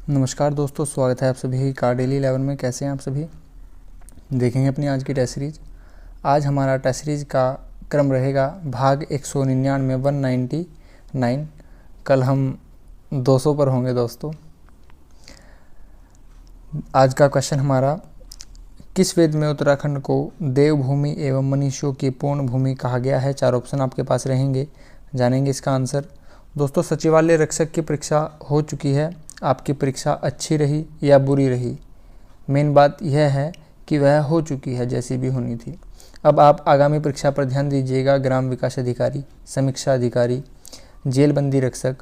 नमस्कार दोस्तों, स्वागत है आप सभी का डेली 11 में। कैसे हैं आप सभी। देखेंगे अपनी आज की टेस्ट सीरीज। आज हमारा टेस्ट सीरीज का क्रम रहेगा भाग 199 199। कल हम 200 पर होंगे दोस्तों। आज का क्वेश्चन हमारा, किस वेद में उत्तराखंड को देवभूमि एवं मनीषियों की पूर्ण भूमि कहा गया है। 4 ऑप्शन आपके पास रहेंगे, जानेंगे इसका आंसर। दोस्तों, सचिवालय रक्षक की परीक्षा हो चुकी है। आपकी परीक्षा अच्छी रही या बुरी रही, मेन बात यह है कि वह हो चुकी है जैसी भी होनी थी। अब आप आगामी परीक्षा पर ध्यान दीजिएगा। ग्राम विकास अधिकारी, समीक्षा अधिकारी, जेलबंदी रक्षक,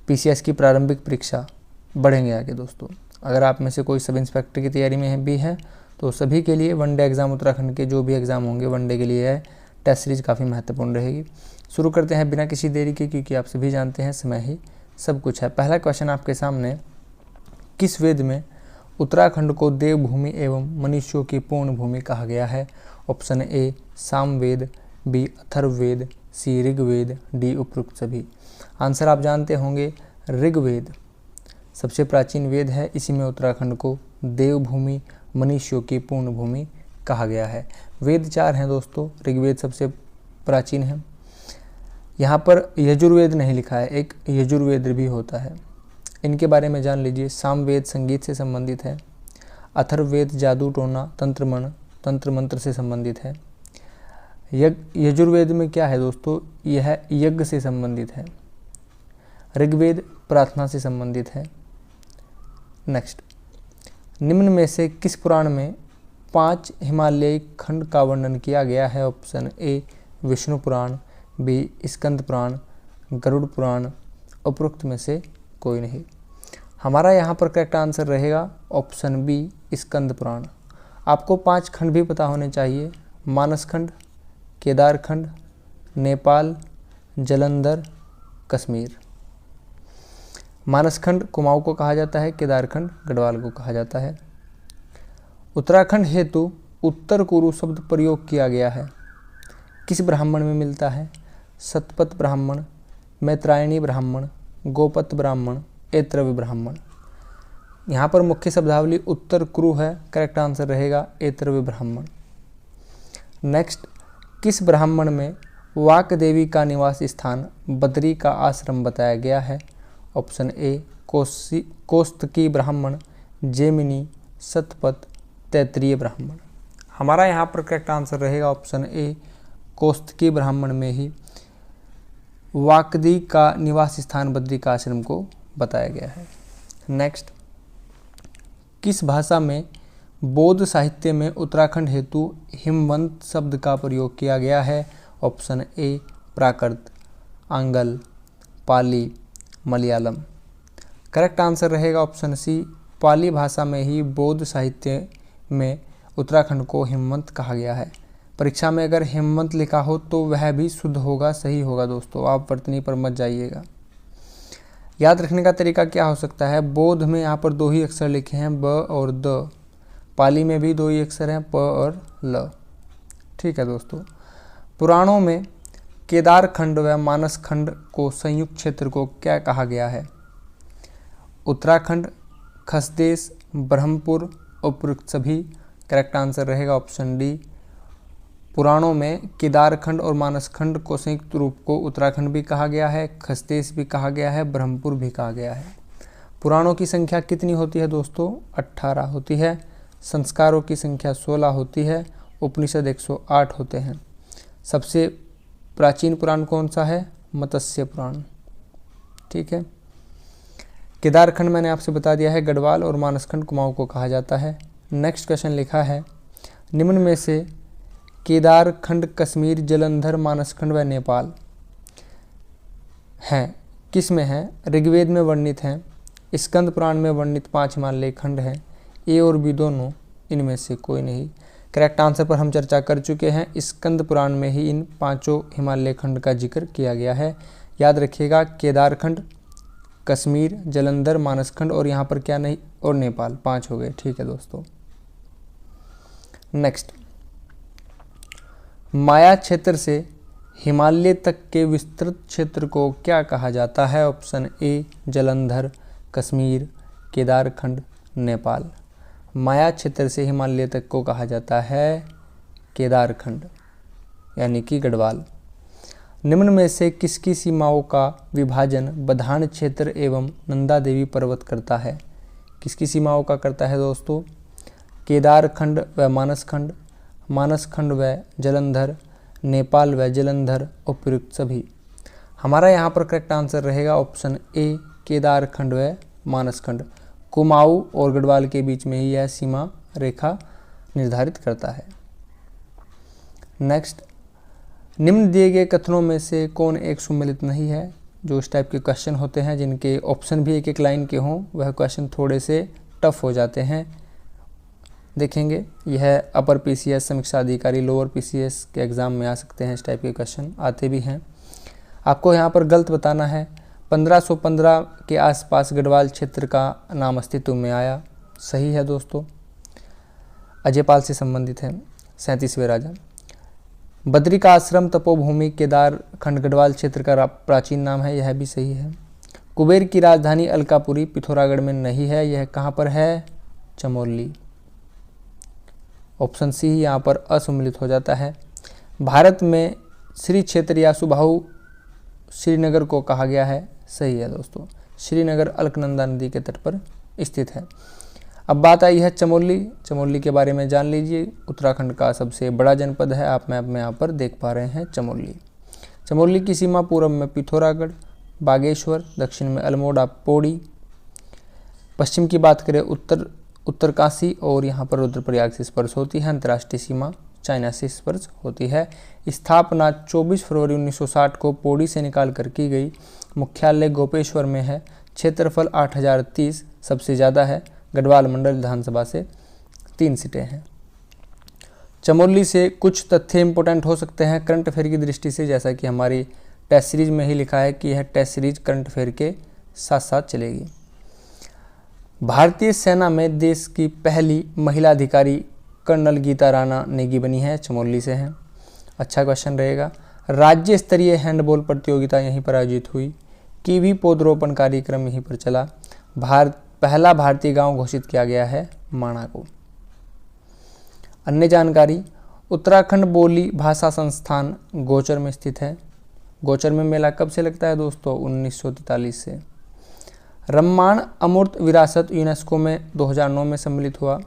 पीसीएस की प्रारंभिक परीक्षा बढ़ेंगे आगे दोस्तों। अगर आप में से कोई सब इंस्पेक्टर की तैयारी में भी है तो सभी के लिए वनडे एग्ज़ाम, उत्तराखंड के जो भी एग्ज़ाम होंगे वनडे के लिए है टेस्ट सीरीज काफ़ी महत्वपूर्ण रहेगी। शुरू करते हैं बिना किसी देरी के, क्योंकि आप सभी जानते हैं समय ही सब कुछ है। पहला क्वेश्चन आपके सामने, किस वेद में उत्तराखंड को देवभूमि एवं मनीषियों की पूर्ण भूमि कहा गया है। Option A Samaveda, B Atharvaveda, C Rigveda, D उपरोक्त सभी। आंसर आप जानते होंगे, ऋग्वेद सबसे प्राचीन वेद है। इसी में उत्तराखंड को देवभूमि मनीषियों की पूर्ण भूमि कहा गया है। वेद 4 हैं दोस्तों, ऋग्वेद सबसे प्राचीन है। यहाँ पर यजुर्वेद नहीं लिखा है, एक यजुर्वेद भी होता है, इनके बारे में जान लीजिए। सामवेद संगीत से संबंधित है। अथर्ववेद जादू टोना तंत्र मंत्र से संबंधित है। यजुर्वेद में क्या है दोस्तों, यह यज्ञ से संबंधित है। ऋग्वेद प्रार्थना से संबंधित है। नेक्स्ट, निम्न में से किस पुराण में 5 हिमालयी खंड का वर्णन किया गया है। Option A Vishnu Purana, B Skanda Purana, Garuda Purana, उपरोक्त में से कोई नहीं। हमारा यहाँ पर करेक्ट आंसर रहेगा ऑप्शन बी स्कंद पुराण। आपको 5 खंड भी पता होने चाहिए, मानस खंड, केदार खंड, नेपाल, जलंधर, कश्मीर। मानस खंड कुमाऊं को कहा जाता है, केदार खंड गढ़वाल को कहा जाता है। उत्तराखंड हेतु उत्तर कुरु शब्द प्रयोग किया गया है, किस ब्राह्मण में मिलता है। शतपथ ब्राह्मण, मैत्रायणी ब्राह्मण, गोपत ब्राह्मण, ऐत्रवी ब्राह्मण। यहाँ पर मुख्य शब्दावली उत्तर कुरु है, करेक्ट आंसर रहेगा ऐत्रवी ब्राह्मण। नेक्स्ट, किस ब्राह्मण में वाक देवी का निवास स्थान बद्री का आश्रम बताया गया है। ऑप्शन ए कौस्तकी ब्राह्मण, जेमिनी, शतपथ, तैत्रीय ब्राह्मण। हमारा यहाँ पर करेक्ट आंसर रहेगा ऑप्शन ए कौस्तकी ब्राह्मण में ही वाकदी का निवास स्थान बद्री का आश्रम को बताया गया है। नेक्स्ट, किस भाषा में बौद्ध साहित्य में उत्तराखंड हेतु हिमवंत शब्द का प्रयोग किया गया है। ऑप्शन ए प्राकृत, आंगल, पाली, मलयालम। करेक्ट आंसर रहेगा ऑप्शन सी, पाली भाषा में ही बौद्ध साहित्य में उत्तराखंड को हिमवंत कहा गया है। परीक्षा में अगर हिमवंत लिखा हो तो वह भी शुद्ध होगा, सही होगा दोस्तों, आप वर्तनी पर मत जाइएगा। याद रखने का तरीका क्या हो सकता है, बौद्ध में यहाँ पर 2 ही अक्षर लिखे हैं, ब और द। पाली में भी 2 ही अक्षर हैं, प और ल। ठीक है दोस्तों। पुराणों में केदार खंड व मानस खंड को संयुक्त क्षेत्र को क्या कहा गया है। उत्तराखंड, खसदेश, ब्रह्मपुर, उपरोक्त सभी। करेक्ट आंसर रहेगा ऑप्शन डी। पुराणों में केदार खंड और मानस खंड को संयुक्त रूप को उत्तराखंड भी कहा गया है, खसदेश भी कहा गया है, ब्रह्मपुर भी कहा गया है। पुराणों की संख्या कितनी होती है दोस्तों, 18 होती है। संस्कारों की संख्या 16 होती है। उपनिषद 108 होते हैं। सबसे प्राचीन पुराण कौन सा है, मत्स्य पुराण। ठीक है। केदार खंड मैंने आपसे बता दिया है, गढ़वाल, और मानस खंड कुमाऊं को कहा जाता है। नेक्स्ट क्वेश्चन लिखा है, निम्न में से केदार खंड कश्मीर, जलंधर, मानसखंड व नेपाल हैं, किस में है। ऋग्वेद में वर्णित हैं। स्कंद पुराण में वर्णित 5 हिमालयी खंड हैं। ए और बी दोनों, इनमें से कोई नहीं। करेक्ट आंसर पर हम चर्चा कर चुके हैं। स्कंद पुराण में ही इन 5 हिमालय खंड का जिक्र किया गया है। याद रखिएगा, केदार खंड, कश्मीर, जलंधर, मानसखंड और यहाँ पर क्या नहीं, और नेपाल, 5 हो गए। ठीक है दोस्तों। नेक्स्ट, माया क्षेत्र से हिमालय तक के विस्तृत क्षेत्र को क्या कहा जाता है। Option A Jalandhar, Kashmir, Kedarkhand Nepal. माया क्षेत्र से हिमालय तक को कहा जाता है केदारखंड यानी कि गढ़वाल। निम्न में से किसकी सीमाओं का विभाजन बधान क्षेत्र एवं नंदा देवी पर्वत करता है? किसकी सीमाओं का करता है दोस्तों? केदारखंड व मानसखंड, मानसखंड व जलंधर, नेपाल व जलंधर, उपयुक्त सभी। हमारा यहाँ पर करेक्ट आंसर रहेगा ऑप्शन ए, केदारखंड व मानसखंड। कुमाऊं और गढ़वाल के बीच में ही यह सीमा रेखा निर्धारित करता है। नेक्स्ट, निम्न दिए गए कथनों में से कौन एक सुमेलित नहीं है? जो इस टाइप के क्वेश्चन होते हैं जिनके ऑप्शन भी एक एक लाइन के हों, वह क्वेश्चन थोड़े से टफ हो जाते हैं। देखेंगे, यह अपर पीसीएस, समीक्षा अधिकारी, लोअर पीसीएस के एग्ज़ाम में आ सकते हैं। इस टाइप के क्वेश्चन आते भी हैं। आपको यहाँ पर गलत बताना है। 1515 के आसपास गढ़वाल क्षेत्र का नाम अस्तित्व में आया। सही है दोस्तों, अजयपाल से संबंधित है, 37वें राजा। बद्री का आश्रम तपोभूमि केदारखंड गढ़वाल क्षेत्र का प्राचीन नाम है, यह भी सही है। कुबेर की राजधानी अलकापुरी पिथौरागढ़ में नहीं है, यह कहाँ पर है? चमोली। ऑप्शन सी यहाँ पर असुमेलित हो जाता है। भारत में श्री क्षेत्र या सुबाहु श्रीनगर को कहा गया है, सही है दोस्तों। श्रीनगर अलकनंदा नदी के तट पर स्थित है। अब बात आई है चमोली। चमोली के बारे में जान लीजिए। उत्तराखंड का सबसे बड़ा जनपद है, आप मैप में यहाँ पर देख पा रहे हैं चमोली। चमोली की सीमा पूर्व में पिथौरागढ़, बागेश्वर, दक्षिण में अल्मोड़ा, पौड़ी, पश्चिम की बात करें उत्तरकाशी और यहाँ पर रुद्रप्रयाग से स्पर्श होती है। अंतर्राष्ट्रीय सीमा चाइना से स्पर्श होती है। स्थापना 24 फरवरी 1960 को पौड़ी से निकाल कर की गई। मुख्यालय गोपेश्वर में है। क्षेत्रफल 8030 सबसे ज़्यादा है। गढ़वाल मंडल विधानसभा से 3 सीटें हैं। चमोली से कुछ तथ्य इंपॉर्टेंट हो सकते हैं करंट अफेयर की दृष्टि से, जैसा कि हमारी टेस्ट सीरीज में ही लिखा है कि यह टेस्ट सीरीज करंट अफेयर के साथ साथ चलेगी। भारतीय सेना में देश की पहली महिला अधिकारी कर्नल गीता राणा नेगी बनी है, चमोली से हैं। अच्छा क्वेश्चन रहेगा। राज्य स्तरीय हैंडबॉल प्रतियोगिता यहीं पर आयोजित हुई। कीवी पौधरोपण कार्यक्रम यहीं पर चला। पहला भारतीय गांव घोषित किया गया है माणा को। अन्य जानकारी, उत्तराखंड बोली भाषा संस्थान गोचर में स्थित है। गोचर में मेला कब से लगता है दोस्तों? 1943 से। रम्माण अमूर्त विरासत यूनेस्को में 2009 में सम्मिलित हुआ।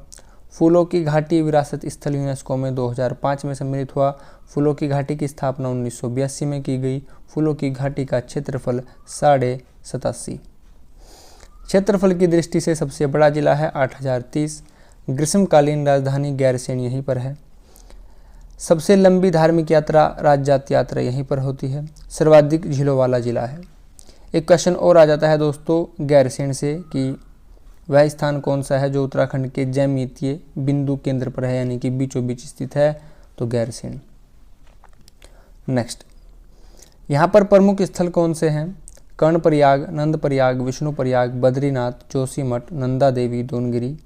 फूलों की घाटी विरासत स्थल यूनेस्को में 2005 में सम्मिलित हुआ। फूलों की घाटी की स्थापना 1982 में की गई। फूलों की घाटी का क्षेत्रफल 87.5। क्षेत्रफल की दृष्टि से सबसे बड़ा जिला है 8030। ग्रीष्मकालीन राजधानी गैरसैंण यहीं पर है। सबसे लंबी धार्मिक यात्रा राज्यात यात्रा यहीं पर होती है। सर्वाधिक झीलों वाला जिला है। एक क्वेश्चन और आ जाता है दोस्तों गैरसैंण से कि वह स्थान कौन सा है जो उत्तराखंड के ज्यामितीय बिंदु केंद्र पर है, यानी कि बीचों बीच स्थित है, तो गैरसैंण। नेक्स्ट, यहाँ पर प्रमुख स्थल कौन से हैं? कर्णप्रयाग, नंदप्रयाग, विष्णुप्रयाग, बद्रीनाथ, जोशीमठ, नंदा देवी, दोनगिरी।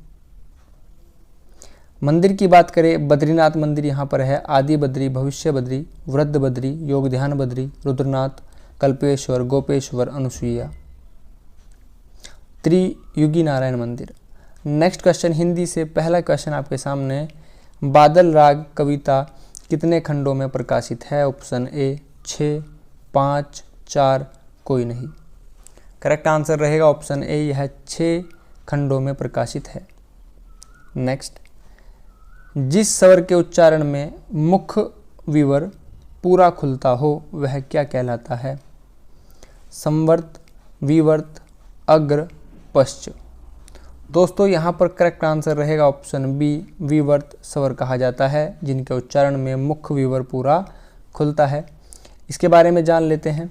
मंदिर की बात करें, बद्रीनाथ मंदिर यहाँ पर है। आदि बद्री, भविष्य बद्री, वृद्ध बद्री, योग ध्यान बद्री, रुद्रनाथ, कल्पेश्वर, गोपेश्वर, अनुसुईया। त्रियुगी नारायण मंदिर। नेक्स्ट क्वेश्चन हिंदी से। पहला क्वेश्चन आपके सामने, बादल राग कविता कितने खंडों में प्रकाशित है? ऑप्शन ए 6, 5, 4, कोई नहीं। करेक्ट आंसर रहेगा ऑप्शन ए, यह 6 खंडों में प्रकाशित है। नेक्स्ट, जिस स्वर के उच्चारण में मुख्य विवर पूरा खुलता हो वह क्या कहलाता है? संवर्त, विवर्त, अग्र, पश्च। दोस्तों यहाँ पर करेक्ट आंसर रहेगा ऑप्शन बी, विवर्त स्वर कहा जाता है जिनके उच्चारण में मुख्य विवर पूरा खुलता है। इसके बारे में जान लेते हैं।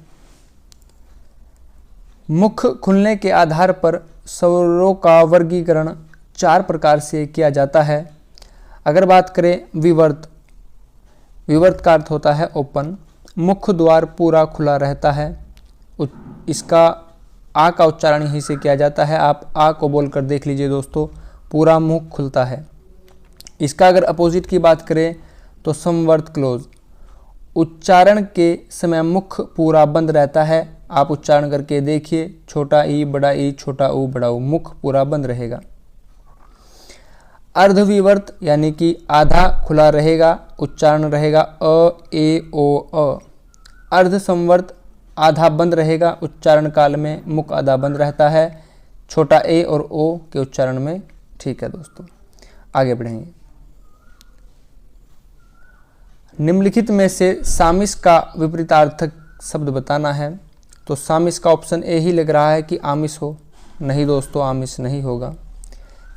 मुख खुलने के आधार पर स्वरों का वर्गीकरण 4 प्रकार से किया जाता है। अगर बात करें विवर्त, विवर्त का अर्थ होता है ओपन। मुख्य द्वार पूरा खुला रहता है। इसका आ का उच्चारण यहीं से किया जाता है। आप आ को बोलकर देख लीजिए दोस्तों, पूरा मुख खुलता है। इसका अगर अपोजिट की बात करें तो संवर्त क्लोज, उच्चारण के समय मुख पूरा बंद रहता है, आप उच्चारण करके देखिए, छोटा ई बड़ा ई, छोटा ऊ बड़ा ऊ, मुख पूरा बंद रहेगा। अर्धविवर्त यानी कि आधा खुला रहेगा, उच्चारण रहेगा अ ए ओ अ। अर्धसंवर्त आधा बंद रहेगा, उच्चारण काल में मुख आधा बंद रहता है, छोटा ए और ओ के उच्चारण में। ठीक है दोस्तों, आगे बढ़ेंगे। निम्नलिखित में से सामिस का विपरीतार्थक शब्द बताना है। तो सामिस का ऑप्शन ए ही लग रहा है कि आमिष हो। नहीं दोस्तों, आमिष नहीं होगा।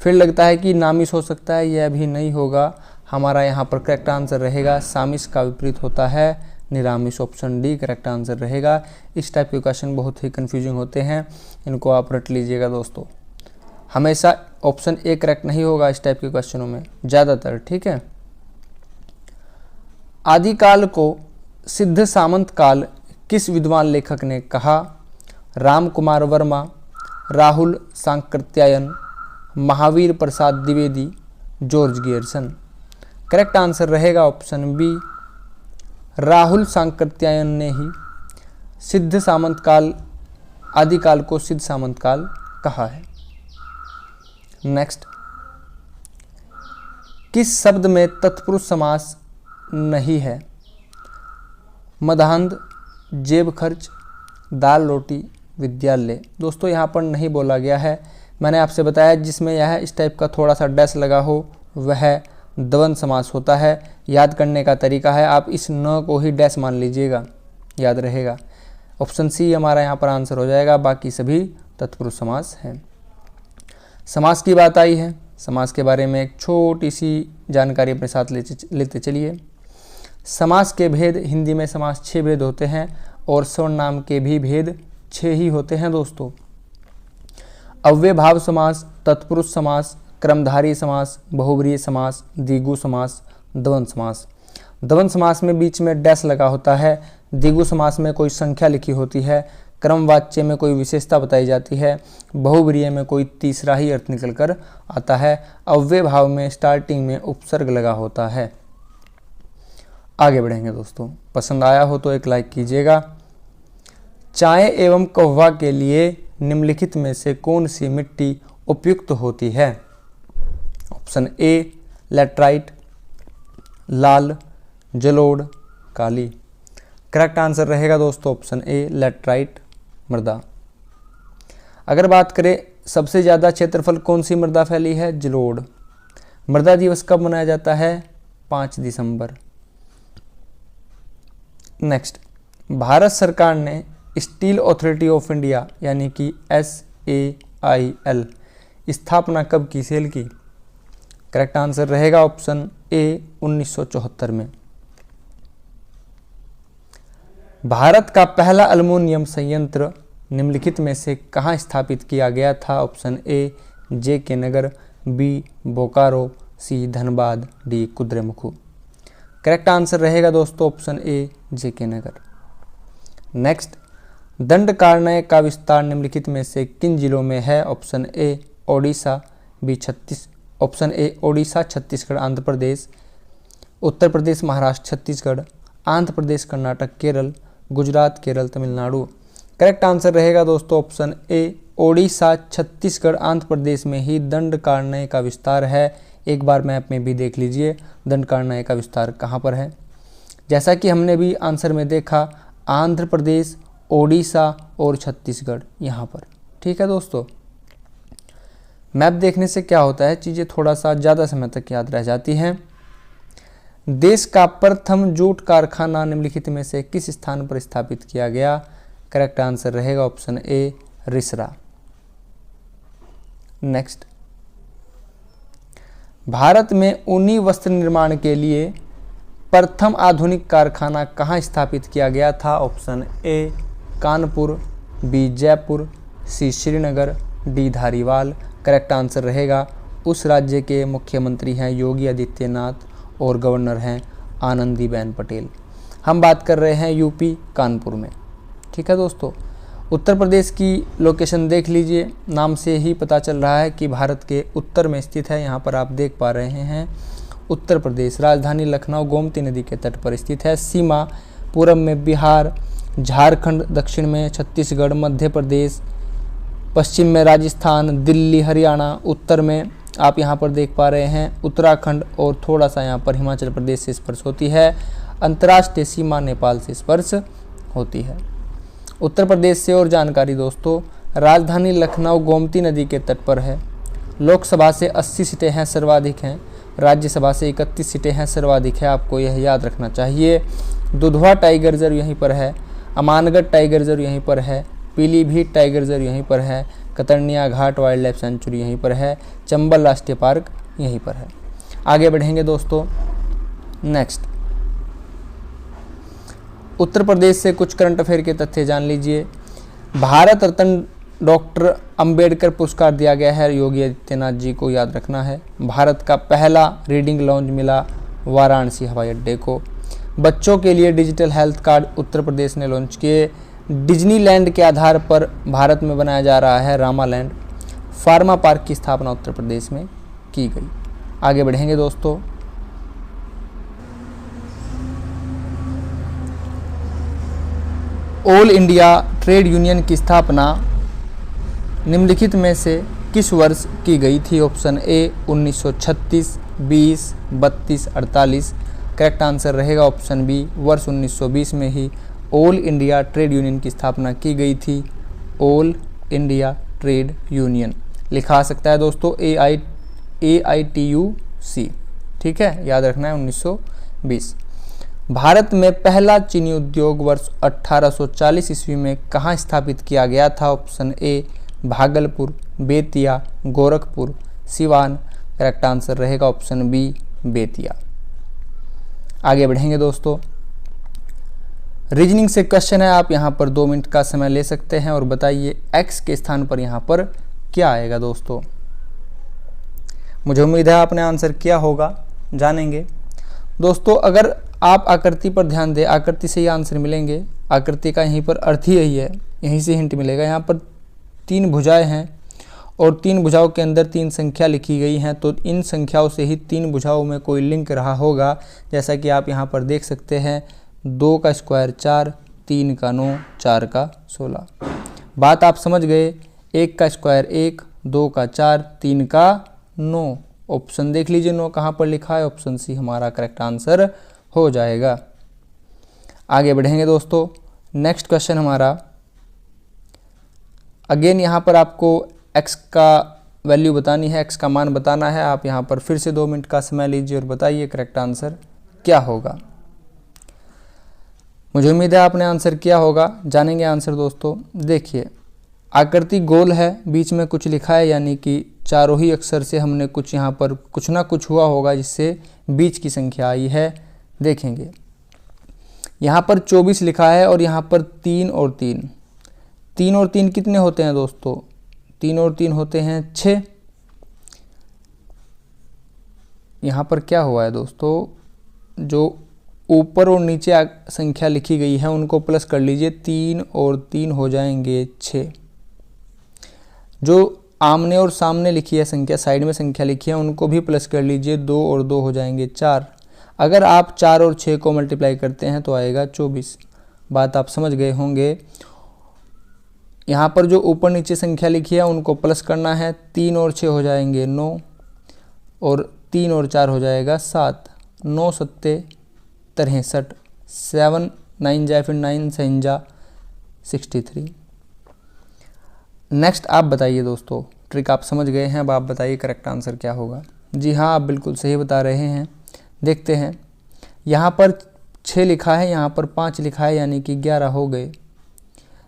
फिर लगता है कि नामिस हो सकता है, यह भी नहीं होगा। हमारा यहाँ पर करेक्ट आंसर रहेगा सामिस का विपरीत होता है निरामिष। ऑप्शन डी करेक्ट आंसर रहेगा। इस टाइप के क्वेश्चन बहुत ही कन्फ्यूजिंग होते हैं, इनको आप रट लीजिएगा दोस्तों। हमेशा ऑप्शन ए करेक्ट नहीं होगा इस टाइप के क्वेश्चनों में ज़्यादातर। ठीक है। आदिकाल को सिद्ध सामंत काल किस विद्वान लेखक ने कहा? Ram Kumar Verma, Rahul Sankrityayan, Mahavir Prasad Dwivedi, George Grierson. Correct answer रहेगा ऑप्शन बी, राहुल सांकृत्यायन ने ही सिद्ध सामंत काल, आदिकाल को सिद्ध सामंत काल कहा है। नेक्स्ट, किस शब्द में तत्पुरुष समास नहीं है? मदहंद, जेब खर्च, दाल रोटी, विद्यालय। दोस्तों यहाँ पर नहीं बोला गया है। मैंने आपसे बताया जिसमें यह इस टाइप का थोड़ा सा डैश लगा हो वह द्वंद्व समास होता है। याद करने का तरीका है, आप इस न को ही डैश मान लीजिएगा, याद रहेगा। ऑप्शन सी हमारा यहाँ पर आंसर हो जाएगा, बाकी सभी तत्पुरुष समास हैं। समास की बात आई है, समास के बारे में एक छोटी सी जानकारी अपने साथ लेते चलिए। समास के भेद, हिंदी में समास 6 भेद होते हैं और सर्वनाम के भी भेद 6 ही होते हैं दोस्तों। अव्ययभाव समास, तत्पुरुष समास, क्रमधारी समास, बहुब्रीहि समास, द्विगु समास, द्वंद्व समास। द्वंद्व समास में बीच में डैश लगा होता है, द्विगु समास में कोई संख्या लिखी होती है, क्रमवाच्य में कोई विशेषता बताई जाती है, बहुब्रीहि में कोई तीसरा ही अर्थ निकल कर आता है, अव्ययभाव में स्टार्टिंग में उपसर्ग लगा होता है। आगे बढ़ेंगे दोस्तों, पसंद आया हो तो एक लाइक कीजिएगा। चाय एवं कहवा के लिए निम्नलिखित में से कौन सी मिट्टी उपयुक्त होती है? ऑप्शन ए लैटराइट, लाल, जलोढ़, काली। करेक्ट आंसर रहेगा दोस्तों ऑप्शन ए लैटराइट मृदा। अगर बात करें सबसे ज़्यादा क्षेत्रफल कौन सी मृदा फैली है? जलोढ़। मृदा दिवस कब मनाया जाता है? 5 दिसंबर। नेक्स्ट, भारत सरकार ने स्टील अथॉरिटी ऑफ इंडिया यानी कि SAIL स्थापना कब की, सेल की? करेक्ट आंसर रहेगा ऑप्शन ए 1974 में। भारत का पहला एल्युमिनियम संयंत्र निम्नलिखित में से कहाँ स्थापित किया गया था? Option A JK Nagar, B Bokaro, C Dhanbad, D Kudremukh. Correct answer रहेगा दोस्तों option A JK Nagar. Next, Dandakaranya का विस्तार निम्नलिखित में से किन जिलों में है? Option A Odisha, B option A Odisha, Chhattisgarh, Andhra Pradesh, Uttar Pradesh, Maharashtra, Chhattisgarh, Andhra Pradesh, Karnataka, Kerala, Gujarat, Kerala, Tamil Nadu. Correct answer रहेगा दोस्तों ऑप्शन ए ओडिशा, छत्तीसगढ़, आंध्र प्रदेश में ही दंडकारण्य का विस्तार है। एक बार मैप में भी देख लीजिए दंडकारण्य का विस्तार कहाँ पर है। जैसा कि हमने भी आंसर में देखा, आंध्र प्रदेश, ओडिशा और छत्तीसगढ़ यहाँ पर। ठीक है दोस्तों, मैप देखने से क्या होता है, चीज़ें थोड़ा सा ज़्यादा समय तक याद रह जाती हैं। देश का प्रथम जूट कारखाना निम्नलिखित में से किस स्थान पर स्थापित किया गया? करेक्ट आंसर रहेगा option A Rishra. Next, Bharat में ऊनी वस्त्र निर्माण के लिए प्रथम आधुनिक कारखाना कहाँ स्थापित किया गया था? Option A Kanpur, B Jaipur, C Srinagar, D Dhariwal. Correct answer रहेगा, उस राज्य के मुख्यमंत्री हैं योगी आदित्यनाथ और गवर्नर हैं आनंदीबेन पटेल। हम बात कर रहे हैं यूपी कानपुर में। ठीक है दोस्तों, उत्तर प्रदेश की लोकेशन देख लीजिए, नाम से ही पता चल रहा है कि भारत के उत्तर में स्थित है। यहाँ पर आप देख पा रहे हैं उत्तर प्रदेश, राजधानी लखनऊ गोमती नदी के तट पर स्थित है। सीमा पूरब में बिहार, झारखंड, दक्षिण में छत्तीसगढ़, मध्य प्रदेश, पश्चिम में राजस्थान, दिल्ली, हरियाणा, उत्तर में आप यहाँ पर देख पा रहे हैं उत्तराखंड और थोड़ा सा यहाँ पर हिमाचल प्रदेश से स्पर्श होती है। अंतर्राष्ट्रीय सीमा नेपाल से स्पर्श होती है। उत्तर प्रदेश से और जानकारी दोस्तों, राजधानी लखनऊ गोमती नदी के तट पर है। लोकसभा से 80 सीटें हैं, सर्वाधिक हैं। राज्यसभा से 31 सीटें हैं, सर्वाधिक है। आपको यह याद रखना चाहिए। दुधवा टाइगर रिजर्व यहीं पर है, अमानगढ़ टाइगर रिजर्व यहीं पर है, पीलीभीत टाइगर रिजर्व यहीं पर है, कतर्निया घाट वाइल्ड लाइफ सेंचुरी यहीं पर है, चंबल राष्ट्रीय पार्क यहीं पर है। आगे बढ़ेंगे दोस्तों। नेक्स्ट, उत्तर प्रदेश से कुछ करंट अफेयर के तथ्य जान लीजिए। भारत रत्न डॉक्टर अंबेडकर पुरस्कार दिया गया है योगी आदित्यनाथ जी को, याद रखना है। भारत का पहला रीडिंग लाउंज मिला वाराणसी हवाई अड्डे को। बच्चों के लिए digital health card Uttar Pradesh ने लॉन्च किए। डिज्नीलैंड के आधार पर भारत में बनाया जा रहा है रामालैंड। फार्मा पार्क की स्थापना उत्तर प्रदेश में की गई। आगे बढ़ेंगे दोस्तों। ऑल इंडिया ट्रेड यूनियन की स्थापना निम्नलिखित में से किस वर्ष की गई थी? Option A 1936, 20, 32, 48। करेक्ट आंसर रहेगा ऑप्शन बी, वर्ष 1920 में ही ऑल इंडिया ट्रेड यूनियन की स्थापना की गई थी। ऑल इंडिया ट्रेड यूनियन लिखा सकता है दोस्तों AITUC, ठीक है, याद रखना है 1920। भारत में पहला चीनी उद्योग वर्ष 1840 ईस्वी में कहाँ स्थापित किया गया था? ऑप्शन ए भागलपुर, बेतिया, गोरखपुर, सिवान। करेक्ट आंसर रहेगा ऑप्शन बी, बेतिया। आगे बढ़ेंगे दोस्तों। रीजनिंग से क्वेश्चन है, आप यहाँ पर 2 मिनट का समय ले सकते हैं और बताइए x के स्थान पर यहाँ पर क्या आएगा दोस्तों। मुझे उम्मीद है आपने आंसर किया होगा, जानेंगे दोस्तों। अगर आप आकृति पर ध्यान दें, आकृति से ही आंसर मिलेंगे। आकृति का यहीं पर अर्थ ही यही है, यहीं से हिंट मिलेगा। यहाँ पर 3 भुजाएं हैं और 3 भुजाओं के अंदर 3 संख्या लिखी गई हैं, तो इन संख्याओं से ही 3 भुजाओं में कोई लिंक रहा होगा। जैसा कि आप यहाँ पर देख सकते हैं, 2 का स्क्वायर 4, 3 का 9, 4 का 16। बात आप समझ गए। 1 का स्क्वायर 1, 2 का 4, 3 का 9। ऑप्शन देख लीजिए 9 कहाँ पर लिखा है, ऑप्शन सी हमारा करेक्ट आंसर हो जाएगा। आगे बढ़ेंगे दोस्तों। नेक्स्ट क्वेश्चन हमारा, अगेन यहाँ पर आपको x का वैल्यू बतानी है, x का मान बताना है। आप यहाँ पर फिर से 2 मिनट का समय लीजिए और बताइए करेक्ट आंसर क्या होगा। मुझे उम्मीद है आपने आंसर किया होगा, जानेंगे आंसर दोस्तों। देखिए, आकृति गोल है, बीच में कुछ लिखा है, यानी कि चारों ही अक्षर से हमने कुछ यहाँ पर कुछ ना कुछ हुआ होगा जिससे बीच की संख्या आई है। देखेंगे यहाँ पर 24 लिखा है और यहाँ पर 3 और 3। 3 और 3 कितने होते हैं दोस्तों? 3 और 3 होते हैं 6। यहाँ पर क्या हुआ है दोस्तों, जो ऊपर और नीचे संख्या लिखी गई है उनको प्लस कर लीजिए। 3 और 3 हो जाएंगे 6। जो आमने और सामने लिखी है संख्या, साइड में संख्या लिखी है, उनको भी प्लस कर लीजिए। 2 और 2 हो जाएंगे 4। अगर आप 4 और 6 को मल्टीप्लाई करते हैं तो आएगा 24। बात आप समझ गए होंगे। यहाँ पर जो ऊपर नीचे संख्या लिखी है उनको प्लस करना है। 3 और 6 हो जाएंगे 9 और 3 और 4 हो जाएगा 7। 9 सत्ते 63, 7 9 जाए, फिर 9 7 जा 63। नेक्स्ट आप बताइए दोस्तों, ट्रिक आप समझ गए हैं, अब आप बताइए करेक्ट आंसर क्या होगा। जी हाँ, आप बिल्कुल सही बता रहे हैं। देखते हैं, यहाँ पर 6 लिखा है, यहाँ पर 5 लिखा है, यानी कि 11 हो गए।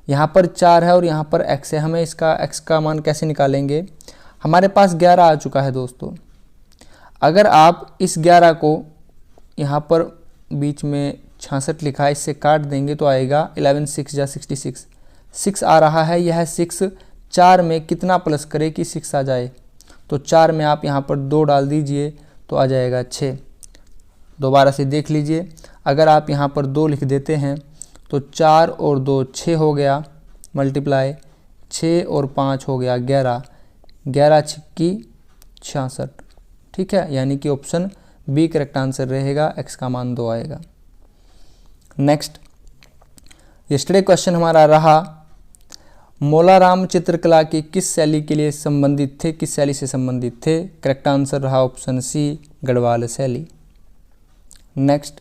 यहाँ पर 4 है और यहाँ पर x है। हमें इसका x का मान कैसे निकालेंगे? हमारे पास 11 आ चुका है दोस्तों। अगर आप इस 11 को यहाँ पर बीच में 66 लिखा है, इससे काट देंगे तो आएगा 11 6 जा 66। 6 आ रहा है, यह 6 4 में कितना प्लस करे कि 6 आ जाए? तो 4 में आप यहाँ पर 2 डाल दीजिए तो आ जाएगा 6। दोबारा से देख लीजिए, अगर आप यहाँ पर 2 लिख देते हैं तो 4 और 2 6 हो गया, मल्टीप्लाई 6 और 5 हो गया 11। 11 छिक्की 66, ठीक है, यानी कि ऑप्शन बी करेक्ट आंसर रहेगा। x का मान 2 आएगा। नेक्स्ट, यस्टरडे क्वेश्चन हमारा रहा मोलाराम चित्रकला की किस शैली के लिए संबंधित थे, किस शैली से संबंधित थे। करेक्ट आंसर रहा ऑप्शन सी, गढ़वाल शैली। Next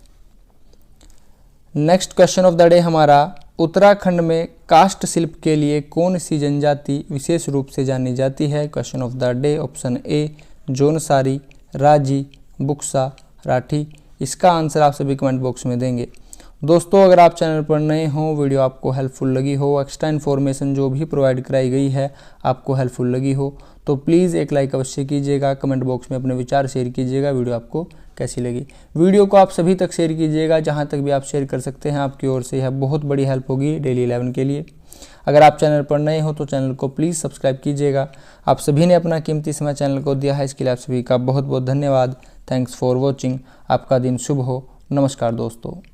question of the day हमारा उत्तराखंड में काष्ठ शिल्प के लिए कौन सी जनजाति विशेष रूप से जानी जाती है। Question of the day option A Jaunsari, राजी, बुक्सा, राठी। इसका आंसर आप सभी कमेंट बॉक्स में देंगे। दोस्तों अगर आप चैनल पर नए हों, वीडियो आपको हेल्पफुल लगी हो, एक्स्ट्रा इन्फॉर्मेशन जो भी प्रोवाइड कराई गई है आपको हेल्पफुल लगी हो, तो प्लीज़ एक लाइक अवश्य कीजिएगा। कमेंट बॉक्स में अपने विचार शेयर कीजिएगा, वीडियो आपको कैसी लगी। वीडियो को आप सभी तक शेयर कीजिएगा, जहां तक भी आप शेयर कर सकते हैं, आपकी ओर से यह बहुत बड़ी हेल्प होगी डेली 11 के लिए। अगर आप चैनल पर नए हो तो चैनल को प्लीज़ सब्सक्राइब कीजिएगा। आप सभी ने अपना कीमती समय चैनल को दिया है, इसके लिए आप सभी का बहुत बहुत धन्यवाद। Thanks for watching. आपका दिन शुभ हो। नमस्कार दोस्तों।